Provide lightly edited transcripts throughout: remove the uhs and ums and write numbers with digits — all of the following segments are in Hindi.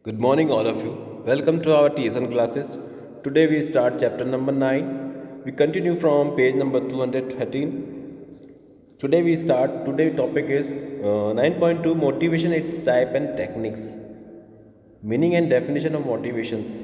Good morning, all of you. Welcome to our TSN classes. Today we start chapter number 9. We continue from page number 213. Today topic is 9.2 motivation, its type and techniques. Meaning and definition of motivations.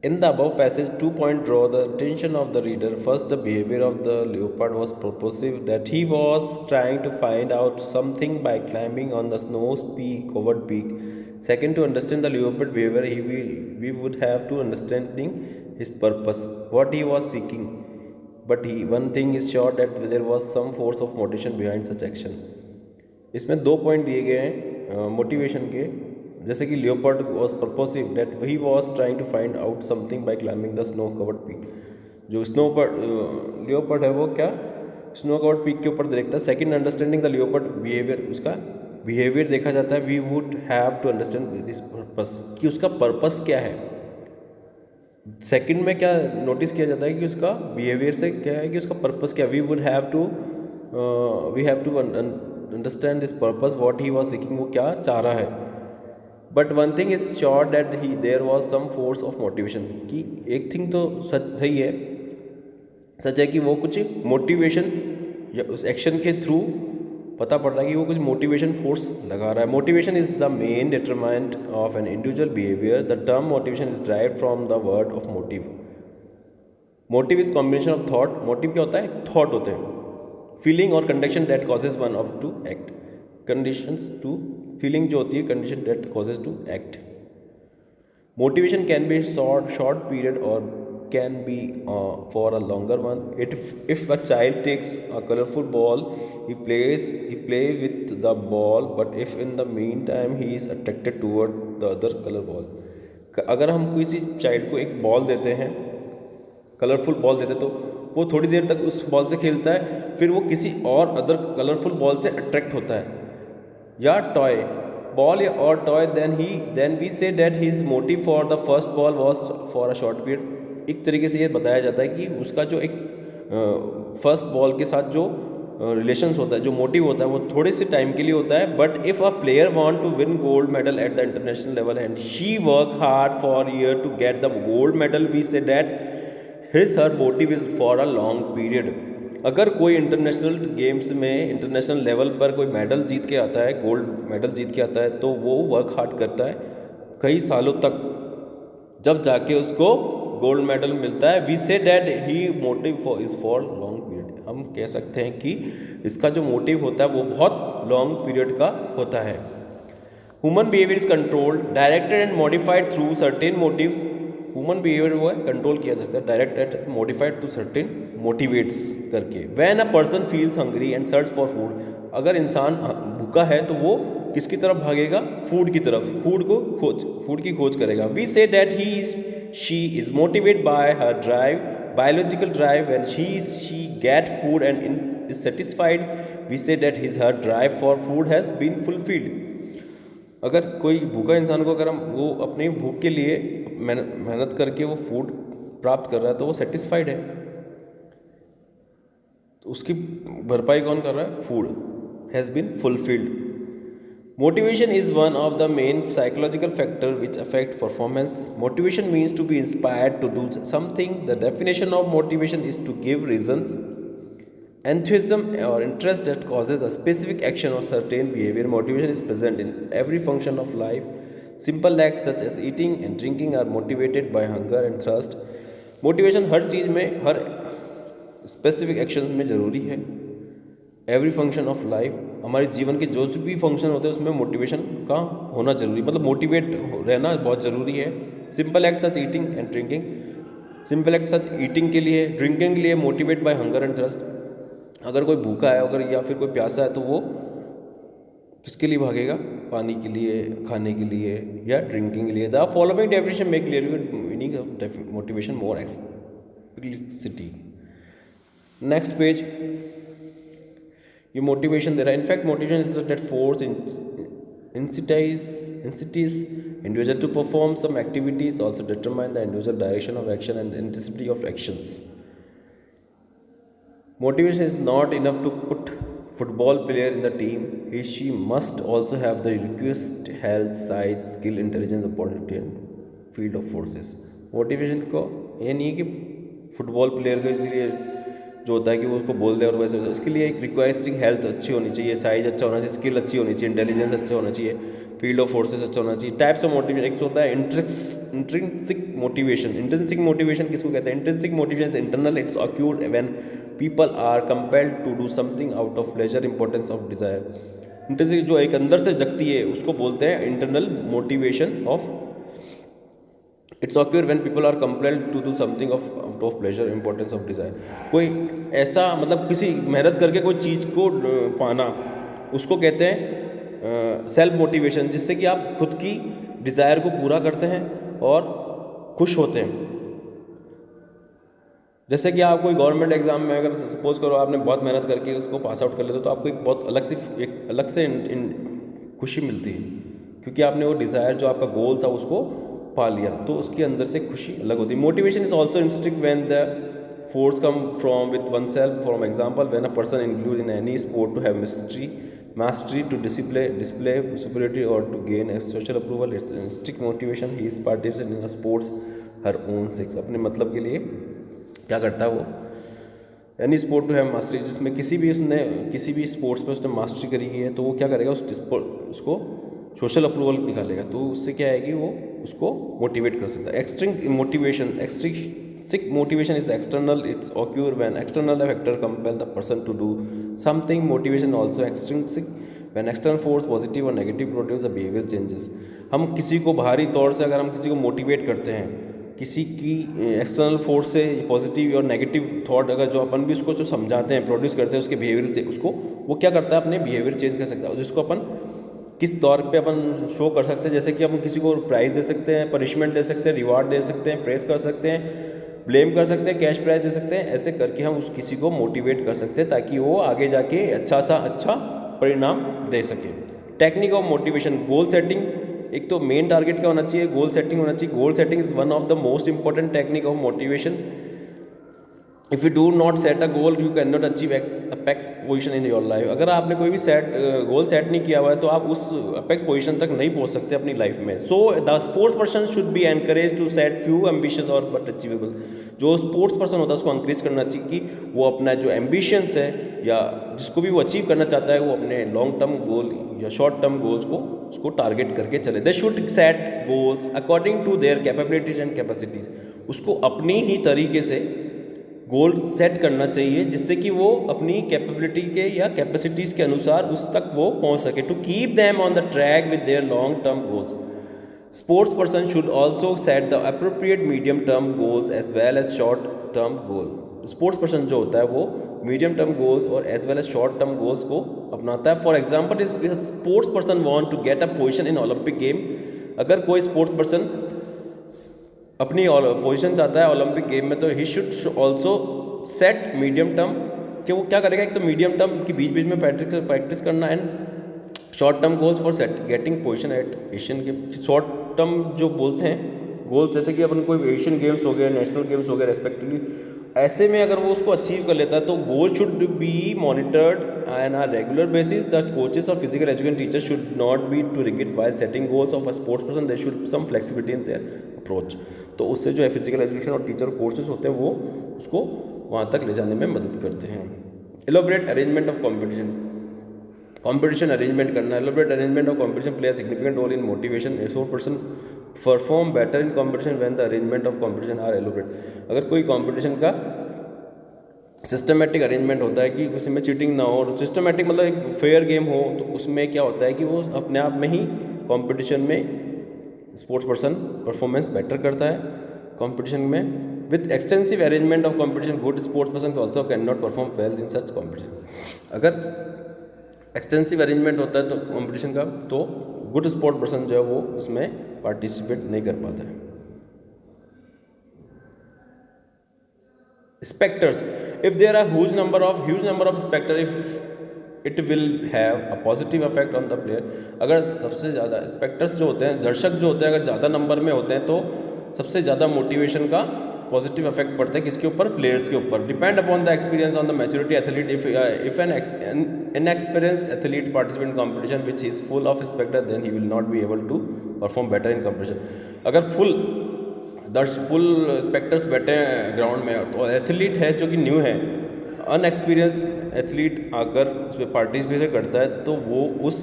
In the above passage, 2 point draw the attention of the reader. First, the behavior of the leopard was purposive, that he was trying to find out something by climbing on the snow peak, covered peak. Second, to understand the leopard behavior, we would have to understanding his purpose, what he was seeking. But one thing is sure that there was some force of motivation behind such action. इसमें 2 पॉइंट दिए गए हैं मोटिवेशन के, जैसे कि leopard was purposive that he was trying to find out something by climbing the snow covered peak. जो लियोपर्ड है वो क्या स्नो कवर्ड पीक के ऊपर देखता है. Second, understanding the leopard behaviour, उसका बिहेवियर देखा जाता है. We would have to understand this purpose, कि उसका पर्पस क्या है. सेकंड में क्या नोटिस किया जाता है कि उसका बिहेवियर से क्या है कि उसका पर्पस क्या. We have to understand this purpose what he was seeking, वो क्या चाह रहा है. But one thing is sure that he there was some force of motivation, कि एक थिंग तो सही है, सच है कि वो कुछ मोटिवेशन या उस एक्शन के थ्रू पता पड़ रहा है कि वो कुछ मोटिवेशन फोर्स लगा रहा है. Motivation is the main determinant of an individual behaviour. The term motivation is derived from the word of motive. Motive is combination of thought. Motive क्या होता है? थॉट होते हैं. फीलिंग और condition that causes one of to act. Conditions to feeling जो होती है, condition that causes to act. Motivation can be short period और can be for a longer one. If a child takes a colorful ball, he play with the ball, but if in the meantime he is attracted toward the other color ball. अगर हम किसी चाइल्ड को एक बॉल देते हैं, कलरफुल बॉल देते, तो वो थोड़ी देर तक उस बॉल से खेलता है, फिर वो किसी और अदर कलरफुल बॉल से अट्रैक्ट होता है. या टॉय बॉल या और toy, then we say that his motive for the first ball was for a short period. एक तरीके से ये बताया जाता है कि उसका जो एक फर्स्ट बॉल के साथ जो रिलेशंस होता है, जो मोटिव होता है, वो थोड़े से टाइम के लिए होता है. But if a player want to win gold medal at the international level and she work hard for year to get the gold medal, we say that his her motive is for a long period. अगर कोई इंटरनेशनल गेम्स में इंटरनेशनल लेवल पर कोई मेडल जीत के आता है, गोल्ड मेडल जीत के आता है, तो वो वर्क हार्ड करता है कई सालों तक, जब जाके उसको गोल्ड मेडल मिलता है. We say that he motive is for long period. हम कह सकते हैं कि इसका जो मोटिव होता है वो बहुत लॉन्ग पीरियड का होता है. Human behaviour is controlled, directed and modified through certain motives. Human behaviour वो है कंट्रोल किया जा सकता है, directed modified to certain motivates करके. When a person feels hungry and search for food. अगर इंसान भूखा है तो वो किसकी तरफ भागेगा? फूड की तरफ. फूड की खोज करेगा. We say that she is motivated by her drive, biological drive. When she get food and is satisfied, we say that her drive for food has been fulfilled. अगर कोई भूखा इंसान को अगर हम वो अपनी भूख के लिए मेहनत करके वो फूड प्राप्त कर रहा है तो वो सेटिस्फाइड है, तो उसकी भरपाई कौन कर रहा है? Food has been fulfilled. Motivation is one of the main psychological factors which affect performance. Motivation means to be inspired to do something. The definition of motivation is to give reasons, enthusiasm or interest that causes a specific action or certain behavior. Motivation is present in every function of life. Simple acts such as eating and drinking are motivated by hunger and thirst. Motivation हर चीज़ में, हर स्पेसिफिक एक्शंस में ज़रूरी है. एवरी फंक्शन ऑफ लाइफ, हमारे जीवन के जो भी फंक्शन होते हैं उसमें मोटिवेशन का होना जरूरी, मतलब मोटिवेट रहना बहुत ज़रूरी है. Simple act such eating and drinking. Simple act such eating के लिए, ड्रिंकिंग के लिए motivate by hunger and thirst. अगर कोई भूखा है अगर या फिर कोई प्यासा है तो वो किसके लिए भागेगा? पानी के लिए, खाने के लिए या ड्रिंकिंग के लिए. The following definition make clear meaning of motivation more explicitly. Next page. Your motivation, there are in fact motivation is that force incentives individual to perform some activities, also determine the individual direction of action and intensity of actions. Motivation is not enough to put football player in the team, he she must also have the requisite health, size, skill, intelligence, opportunity and field of forces. Motivation को ये नहीं है कि फुटबॉल प्लेयर का इसलिए जो होता है कि वो उसको बोल दे और वैसे उसके लिए एक रिक्वायरिंग हेल्थ अच्छी होनी चाहिए, साइज अच्छा होना चाहिए, स्किल अच्छी होनी चाहिए, इंटेलिजेंस अच्छा होना चाहिए, फील्ड ऑफ फोर्सेस अच्छा होना चाहिए. टाइप्स ऑफ मोटिवेशन, एक होता है इंट्रिंसिक मोटिवेशन. इंट्रिंसिक मोटिवेशन किसको कहते हैं? Intrinsic motivation internal, it's occurred when people are compelled to do something out of pleasure, importance of desire. Intrinsic जो एक अंदर से जगती है उसको बोलते हैं internal motivation of. It's occur when people are compelled to do something of out of pleasure, importance of desire. कोई ऐसा मतलब किसी मेहनत करके कोई चीज़ को पाना, उसको कहते हैं सेल्फ मोटिवेशन, जिससे कि आप खुद की डिज़ायर को पूरा करते हैं और खुश होते हैं. जैसे कि आप कोई गवर्नमेंट एग्जाम में अगर सपोज करो आपने बहुत मेहनत करके उसको पास आउट कर लेते तो आपको एक अलग से खुशी मिलती है, क्योंकि आपने वो डिज़ायर जो आपका गोल था उसको पा लिया, तो उसके अंदर से खुशी अलग होती है. Motivation is also instinct when the force come from with oneself. For example, when a person include in any sport to have mastery to display superiority or to gain a social approval, it's instinct motivation. He is participating in a sports her own sex. अपने मतलब के लिए क्या करता है वो? Any sport to have mastery, जिसमें किसी भी स्पोर्ट्स में उसने मास्टरी करी है तो वो क्या करेगा, उसको सोशल अप्रूवल निकालेगा, तो उससे क्या है कि वो उसको मोटिवेट कर सकता है. Extrinsic motivation is external, it's occur when external factor compel the person to do something. Motivation also extrinsic when external force positive और negative produce the behaviour changes. हम किसी को बाहरी तौर से अगर हम किसी को मोटिवेट करते हैं, किसी की एक्सटर्नल फोर्स से पॉजिटिव और नेगेटिव थॉट अगर जो अपन भी उसको जो समझाते हैं, प्रोड्यूस करते हैं, उसके बिहेवियर से उसको वो क्या करता है, अपने बिहेवियर चेंज कर सकता है. जिसको अपन किस तौर पे अपन शो कर सकते हैं, जैसे कि हम किसी को प्राइज़ दे सकते हैं, पनिशमेंट दे सकते हैं, रिवार्ड दे सकते हैं, प्रेस कर सकते हैं, ब्लेम कर सकते हैं, कैश प्राइज दे सकते हैं. ऐसे करके हम उस किसी को मोटिवेट कर सकते हैं ताकि वो आगे जाके अच्छा परिणाम दे सके. Technique of motivation, goal setting. एक तो मेन टारगेट क्या होना चाहिए, गोल सेटिंग होना चाहिए. Goal setting is one of the most important technique of motivation. If you do not set a goal you can not achieve apex position in your life. अगर आपने कोई भी गोल सेट नहीं किया हुआ है तो आप उस अपेक्स पोजिशन तक नहीं पहुंच सकते अपनी लाइफ में. So the sports person should be encourage to set few ambitious और बट अचीवेबल. जो स्पोर्ट्स पर्सन होता है उसको एनकरेज करना चाहिए कि वो अपना जो एम्बिशंस है या जिसको भी वो अचीव करना चाहता है वो अपने लॉन्ग टर्म गोल या शॉर्ट टर्म गोल्स को उसको टारगेट करके चले. They should set goals according to their capabilities and capacities. उसको अपनी ही तरीके से गोल सेट करना चाहिए जिससे कि वो अपनी कैपेबिलिटी के या कैपेसिटीज़ के अनुसार उस तक वो पहुंच सके. To keep them on the track with their long term goals. Sports person should also set the appropriate medium term goals as well as short term goal. Sports person जो होता है वो मीडियम टर्म गोल्स और as well as short term goals को अपनाता है. For example, is sports person want to get a position in Olympic game. अगर कोई स्पोर्ट्स पर्सन अपनी पोजीशन चाहता है ओलंपिक गेम में तो he should also set medium term, कि वो क्या करेगा, एक तो मीडियम टर्म की बीच में प्रैक्टिस करना and short term goals for set getting position eight Asian game. Short term जो बोलते हैं गोल्स, जैसे कि अपन कोई एशियन गेम्स हो गए, नेशनल गेम्स हो गए रेस्पेक्टिवली, ऐसे में अगर वो उसको अचीव कर लेता है तो goal should be monitored and a regular basis. The coaches और physical education teachers should not be too rigid while setting goals of a sports person. They should some flexibility in their approach. तो उससे जो है फिजिकल एजुकेशन और टीचर कोर्सेज होते हैं वो उसको वहाँ तक ले जाने में मदद करते हैं. Elaborate arrangement of competition. Competition arrangement करना. Elaborate arrangement of competition play a significant role in motivation. A sport person perform better in competition when the arrangement of competition are elaborate. अगर कोई कॉम्पिटिशन का सिस्टमेटिक अरेंजमेंट होता है कि उसमें चीटिंग ना हो, और सिस्टमेटिक मतलब एक फेयर गेम हो, तो उसमें क्या होता है कि वो अपने आप में ही कॉम्पिटिशन में स्पोर्ट्स पर्सन परफॉर्मेंस बेटर करता है कंपटीशन में. With extensive arrangement of competition good sports person also can not perform well in such competition. अगर एक्सटेंसिव अरेंजमेंट होता है तो कंपटीशन का, तो गुड स्पोर्ट्स पर्सन जो है वो उसमें पार्टिसिपेट नहीं कर पाता है. Spectators. If there are huge number of spectator, if it will have a positive effect on the player. अगर सबसे ज़्यादा स्पेक्टर्स जो होते हैं, दर्शक जो होते हैं, अगर ज़्यादा नंबर में होते हैं तो सबसे ज़्यादा मोटिवेशन का पॉजिटिव इफेक्ट पड़ता है किसके ऊपर, प्लेयर्स के ऊपर. Depend upon the experience on the maturity athlete. If an inexperienced athlete participate in competition which is full of spectator, then he will not be able to perform better in competition. अगर फुल स्पेक्टर्स बैठे हैं ग्राउंड में तो एथलीट है जो कि न्यू है, अनएक्सपीरियंस एथलीट आकर उसमें पार्टिसिपेट करता है तो वो उस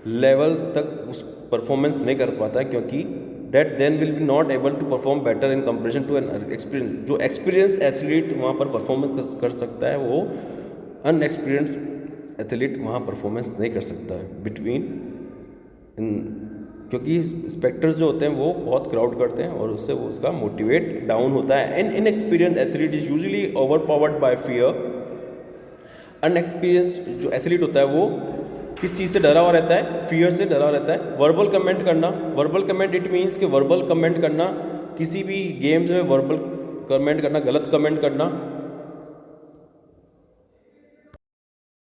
लेवल तक उस परफॉर्मेंस नहीं कर पाता है, क्योंकि that then will be not able to perform better in comparison to an experience. जो एक्सपीरियंस एथलीट वहाँ पर परफॉर्मेंस कर सकता है वो अनएक्सपीरियंस एथलीट वहाँ परफॉर्मेंस नहीं कर सकता है बिटवीन क्योंकि स्पेक्टर्स जो होते हैं वो बहुत क्राउड करते हैं और उससे वो उसका मोटिवेट डाउन होता है. An inexperience athlete is usually overpowered by fear. Unexperience जो एथलीट होता है वो किस चीज़ से डरा हुआ रहता है? फियर से डरा हुआ रहता है. वर्बल कमेंट करना, वर्बल कमेंट इट मीन्स कि वर्बल कमेंट करना, किसी भी गेम्स में वर्बल कमेंट करना, गलत कमेंट करना